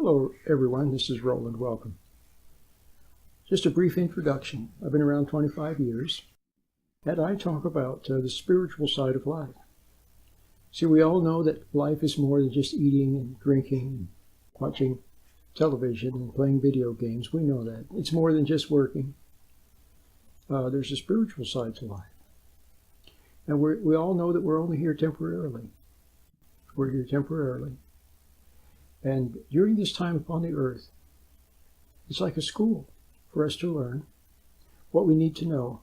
Hello everyone, this is Roland, welcome. Just a brief introduction. I've been around 25 years, and I talk about the spiritual side of life. See, we all know that life is more than just eating and drinking and watching television and playing video games. We know that. It's more than just working. There's a spiritual side to life. And we all know that we're only here temporarily. We're here temporarily. And during this time upon the earth, it's like a school for us to learn what we need to know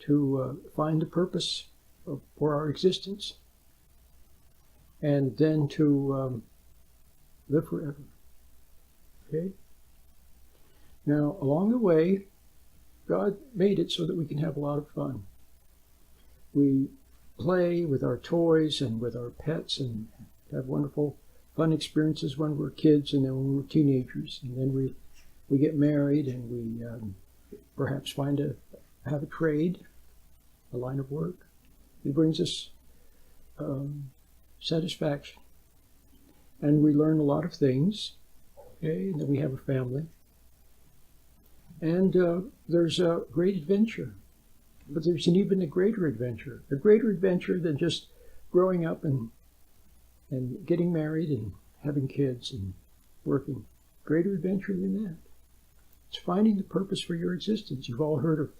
to find the purpose for our existence, and then to live forever. Okay? Now, along the way, God made it so that we can have a lot of fun. We play with our toys and with our pets and have wonderful fun experiences when we're kids, and then when we're teenagers, and then we get married, and we perhaps have a trade, a line of work. It brings us satisfaction, and we learn a lot of things. Okay, and then we have a family, and there's a great adventure, but there's an even greater adventure than just growing up and getting married and having kids and working. Greater adventure than that. It's finding the purpose for your existence. You've all heard of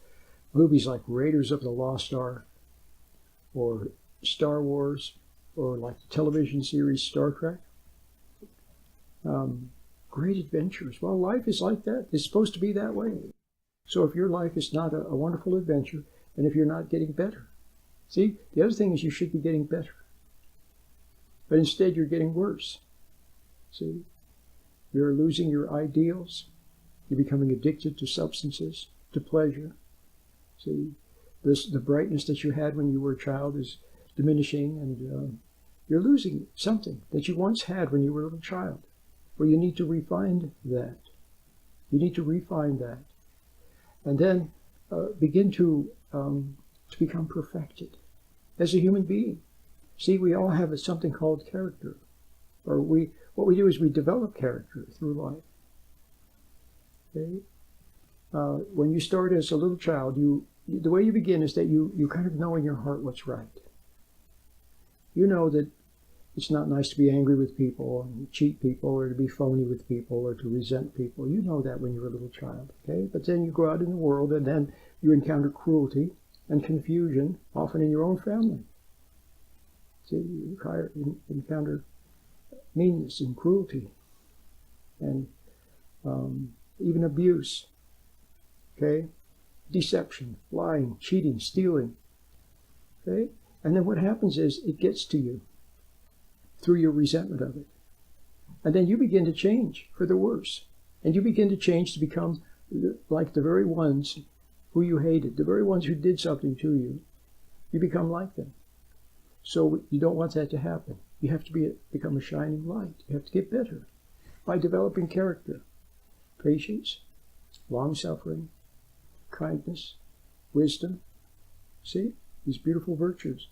movies like Raiders of the Lost Ark, or Star Wars, or like the television series Star Trek. Great adventures. Well, life is like that. It's supposed to be that way. So if your life is not a wonderful adventure, and if you're not getting better. See, the other thing is you should be getting better. But instead you're getting worse. See, you're losing your ideals. You're becoming addicted to substances, to pleasure. See, the brightness that you had when you were a child is diminishing, and you're losing something that you once had when you were a little child. Well, you need to refine that. You need to refine that. And then begin to become perfected as a human being. See, we all have something called character. Or what we do is we develop character through life. Okay? When you start as a little child, the way you begin is that you kind of know in your heart what's right. You know that it's not nice to be angry with people and cheat people, or to be phony with people, or to resent people. You know that when you're a little child, okay? But then you go out in the world, and then you encounter cruelty and confusion, often in your own family. See, you encounter meanness and cruelty, and even abuse, okay? Deception, lying, cheating, stealing, okay? And then what happens is it gets to you through your resentment of it. And then you begin to change for the worse. And you begin to change to become like the very ones who you hated, the very ones who did something to you. You become like them. So you don't want that to happen. You have to become a shining light. You have to get better by developing character, patience, long-suffering, kindness, wisdom. See, these beautiful virtues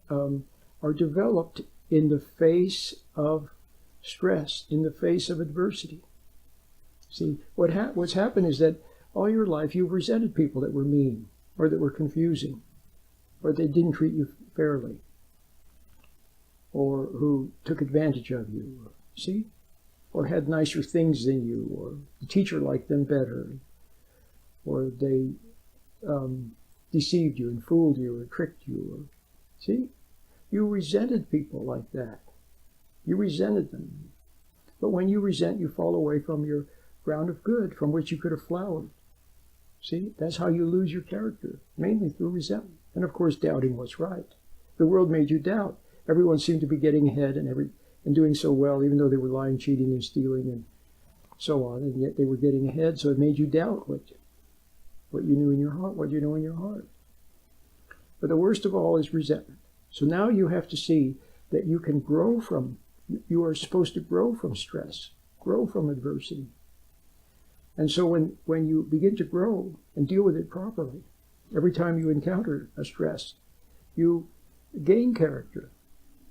are developed in the face of stress, in the face of adversity. See, what's happened is that all your life you've resented people that were mean, or that were confusing, or they didn't treat you fairly, or who took advantage of you, see? Or had nicer things than you, or the teacher liked them better, or they deceived you and fooled you or tricked you, or, see? You resented people like that. You resented them. But when you resent, you fall away from your ground of good from which you could have flowered. See, that's how you lose your character, mainly through resentment. And of course, doubting what's right. The world made you doubt. Everyone seemed to be getting ahead and doing so well, even though they were lying, cheating, and stealing, and so on. And yet they were getting ahead, so it made you doubt what you knew in your heart, what you know in your heart. But the worst of all is resentment. So now you have to see that you can grow from, you are supposed to grow from stress, grow from adversity. And so when you begin to grow and deal with it properly, every time you encounter a stress, you gain character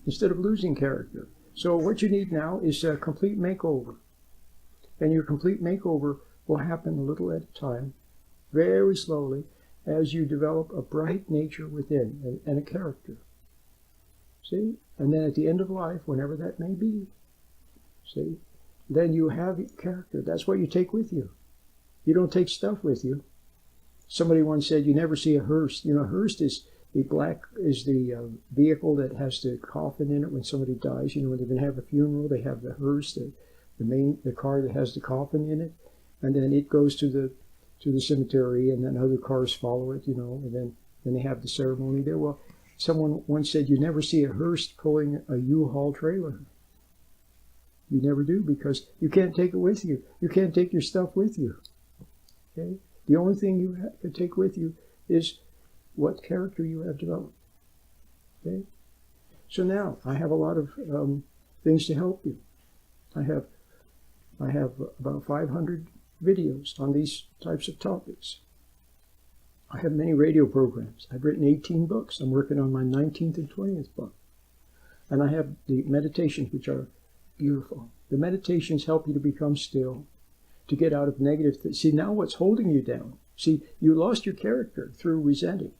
instead of losing character. So what you need now is a complete makeover. And your complete makeover will happen a little at a time, very slowly, as you develop a bright nature within and a character. See? And then at the end of life, whenever that may be, see? Then you have character. That's what you take with you. You don't take stuff with you. Somebody once said you never see a hearse. You know, a hearse is the vehicle that has the coffin in it when somebody dies. You know, when they're going to have a funeral, they have the hearse, the car that has the coffin in it, and then it goes to the cemetery, and then other cars follow it. You know, and then they have the ceremony there. Well, someone once said you never see a hearse pulling a U-Haul trailer. You never do, because you can't take it with you. You can't take your stuff with you. Okay? The only thing you can take with you is what character you have developed. Okay? So now I have a lot of things to help you. I have about 500 videos on these types of topics. I have many radio programs. I've written 18 books. I'm working on my 19th and 20th book. And I have the meditations, which are beautiful. The meditations help you to become still, to get out of negative things. See, now what's holding you down? See, you lost your character through resenting.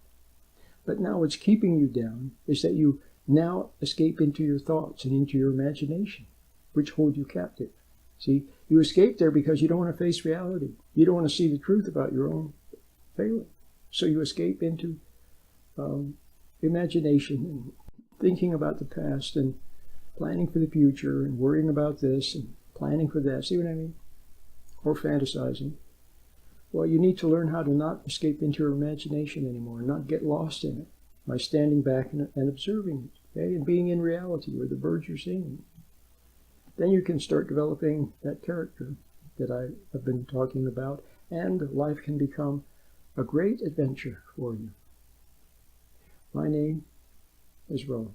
But now what's keeping you down is that you now escape into your thoughts and into your imagination, which hold you captive. See, you escape there because you don't want to face reality. You don't want to see the truth about your own failing. So you escape into imagination and thinking about the past and planning for the future and worrying about this and planning for that. See what I mean? Or fantasizing. Well, you need to learn how to not escape into your imagination anymore, not get lost in it by standing back and observing it, okay, and being in reality where the birds are singing. Then you can start developing that character that I have been talking about, and life can become a great adventure for you. My name is Roland.